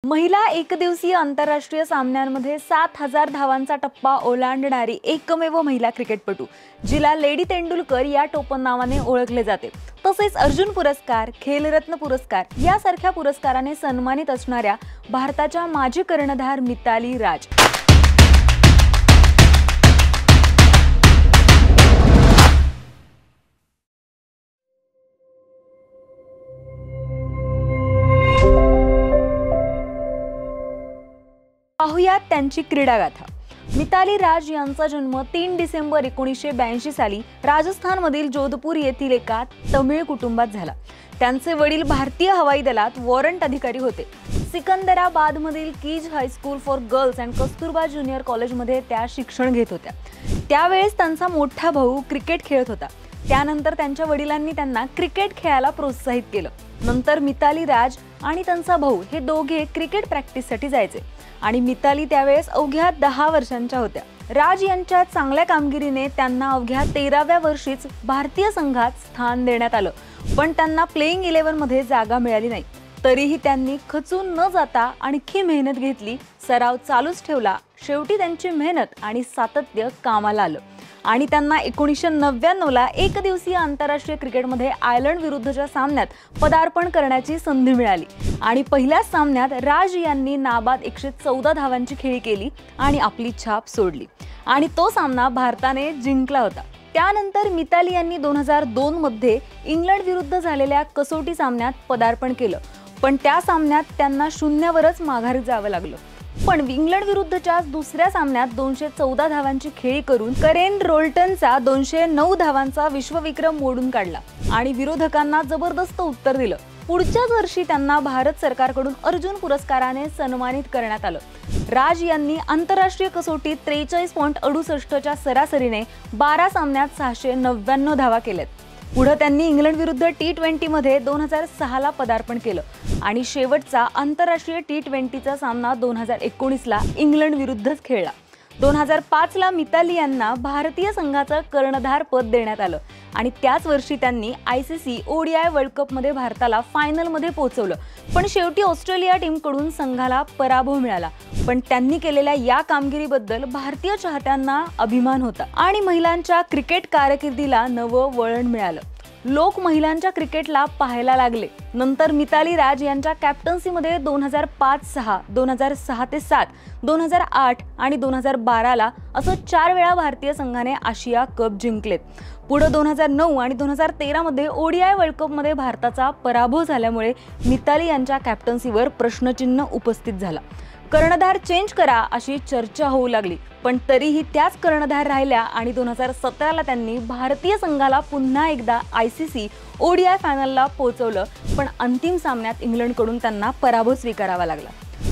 महिला एकदिवसीय आंतरराष्ट्रीय सामन्यांमध्ये 7000 धावांचा टप्पा ओलांडणारी एकमेव महिला क्रिकेटपटू, जिला लेडी तेंडुलकर या टोपण नावाने ओळखले जाते. तसेच अर्जुन पुरस्कार, खेलरत्न पुरस्कार यासारख्या पुरस्काराने सन्मानित असणाऱ्या भारताच्या माजी कर्णधार मिताली राज. पाहुयात त्यांची क्रीडागाथा. मिताली राज यांचा जन्म 3 डिसेंबर 1982 साली राजस्थानमधील जोधपूर येथील एका तमिळ कुटुंबात झाला. त्यांचे वडील भारतीय हवाई दलात वॉरंट अधिकारी होते. सिकंदराबादमधील Keyes high school for girls and Kasturba junior कॉलेजमध्ये त्या शिक्षण घेत होत्या. त्यावेळेस त्यांचा मोठा भाऊ क्रिकेट खेळत होता. त्यानंतर त्यांच्या वडिलांनी त्यांना क्रिकेट खेळायला प्रोत्साहित केलं. नंतर मिताली राज आणि त्यांचा भाऊ हे दोघे क्रिकेट प्रॅक्टिससाठी जायचे आणि मिताली त्यावेळेस अवघ्या 10 वर्षांच्या होत्या. राज यांच्या चांगल्या कामगिरीने त्यांना अवघ्या 13व्या वर्षीच भारतीय संघात स्थान देण्यात आलं, पण त्यांना प्लेइंग 11 मध्ये जागा मिळाली नाही. तरीही त्यांनी खचून न जाता आणखी मेहनत घेतली, सराव चालूच ठेवला. शेवटी त्यांची मेहनत आणि सातत्य कामाला आलं आणि त्यांना 1999 ला एकदिवसीय आंतरराष्ट्रीय क्रिकेटमध्ये आयर्लंड विरुद्धच्या सामन्यात पदार्पण करण्याची संधी मिळाली आणि पहिल्याच सामन्यात राज यांनी नाबाद 114 धावांची खेळी केली आणि आपली छाप सोडली आणि तो सामना भारताने जिंकला होता. त्यानंतर मिताली यांनी 2002 मध्ये इंग्लंड विरुद्ध झालेल्या कसोटी सामन्यात पदार्पण केलं, पण त्या सामन्यात त्यांना 0वरच माघारी जावं लागलं. पण इंग्लंड विरुद्धच्या दुसऱ्या सामन्यात 214 धावांची खेळी करून करेन रोल्टनचा 209 धावांचा विश्वविक्रम मोडून काढला आणि विरोधकांना जबरदस्त उत्तर दिलं. पुढच्याच वर्षी त्यांना भारत सरकारकडून अर्जुन पुरस्काराने सन्मानित करण्यात आलं. राज यांनी आंतरराष्ट्रीय कसोटीत 43.68 च्या सरासरीने 12 सामन्यात 699 धावा केल्यात. पुढे त्यांनी इंग्लंड विरुद्ध T20 मध्ये 2006 ला पदार्पण केलं आणि शेवटचा आंतरराष्ट्रीय T20चा सामना 2019 ला इंग्लंड विरुद्धच खेळला. 2005 ला मिताली यांना भारतीय संघाचं कर्णधार पद देण्यात आलं आणि त्याच वर्षी त्यांनी ICC ODI वर्ल्ड कप मध्ये भारताला फायनल मध्ये पोहोचवलं, पण शेवटी ऑस्ट्रेलिया टीमकडून संघाला पराभव मिळाला. पण त्यांनी केलेल्या या कामगिरीबद्दल भारतीय चाहत्यांना अभिमान होता आणि महिलांच्या क्रिकेट कारकिर्दीला नवं वळण मिळालं. लोक महिलांच्या क्रिकेटला पाहायला लागले. नंतर मिताली राज यांच्या कॅप्टन्सीमध्ये 2005-6, 2006-7, 2008 आणि 2012 ला असं 4 वेळा भारतीय संघाने आशिया कप जिंकलेत. पुढे 2009 आणि 2013 मध्ये ODI वर्ल्ड कप मध्ये भारताचा पराभव झाल्यामुळे मिताली यांच्या कॅप्टन्सीवर प्रश्नचिन्ह उपस्थित झाला. कर्णधार चेंज करा अशी चर्चा होऊ लागली, पण तरीही त्याच कर्णधार राहिल्या आणि 2017 ला त्यांनी भारतीय संघाला पुन्हा एकदा ICC ODI फायनलला पोहोचवलं, पण अंतिम सामन्यात इंग्लंडकडून त्यांना पराभव स्वीकारावा लागला.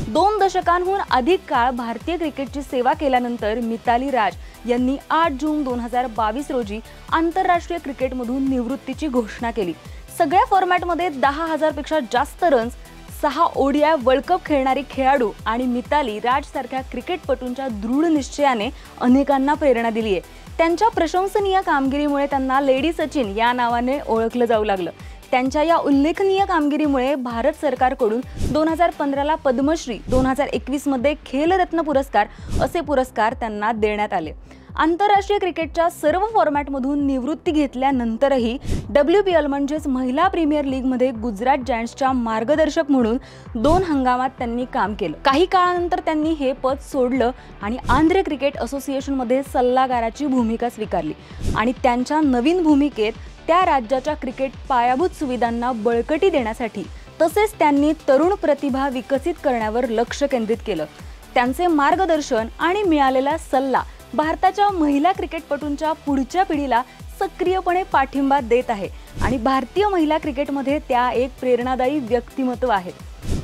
2 दशकांहून अधिक काळ भारतीय क्रिकेटची सेवा केल्यानंतर मिताली राज यांनी 8 जून 2022 रोजी आंतरराष्ट्रीय क्रिकेटमधून निवृत्तीची घोषणा केली. सगळ्या फॉर्मॅटमध्ये 10,000 पेक्षा जास्त रन्स, 6 ODI वर्ल्ड कप खेळणारी खेळाडू आणि मिताली राज सारख्या क्रिकेटपटूंच्या दृढ निश्चयाने अनेकांना प्रेरणा दिली आहे. त्यांच्या प्रशंसनीय कामगिरीमुळे त्यांना लेडी सचिन या नावाने ओळखलं जाऊ लागलं. त्यांच्या या उल्लेखनीय कामगिरीमुळे भारत सरकारकडून 2015 ला पद्मश्री, 2021 मध्ये खेलरत्न पुरस्कार असे पुरस्कार त्यांना देण्यात आले. आंतरराष्ट्रीय क्रिकेटच्या सर्व फॉर्मॅटमधून निवृत्ती घेतल्यानंतरही WPL म्हणजेच महिला प्रीमियर लीगमध्ये गुजरात जायंट्सच्या मार्गदर्शक म्हणून 2 हंगामात त्यांनी काम केलं. काही काळानंतर त्यांनी हे पद सोडलं आणि आंध्र क्रिकेट असोसिएशनमध्ये सल्लागाराची भूमिका स्वीकारली आणि त्यांच्या नवीन भूमिकेत त्या राज्याच्या क्रिकेट पायाभूत सुविधांना बळकटी देण्यासाठी तसेच त्यांनी तरुण प्रतिभा विकसित करण्यावर लक्ष केंद्रित केलं. त्यांचे मार्गदर्शन आणि मिळालेला सल्ला भारताच्या महिला क्रिकेटपटूंच्या पुढच्या पिढीला सक्रियपणे पाठिंबा देत आहे आणि भारतीय महिला क्रिकेटमध्ये त्या एक प्रेरणादायी व्यक्तिमत्व आहेत.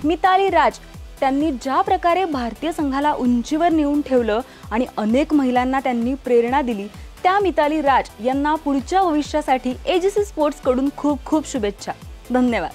मिताली राज त्यांनी ज्या प्रकारे भारतीय संघाला उंचीवर नेऊन ठेवलं आणि अनेक महिलांना त्यांनी प्रेरणा दिली, त्या मिताली राज यांना पुढच्या भविष्यासाठी AGC स्पोर्ट्स कडून खूप खूप शुभेच्छा. धन्यवाद.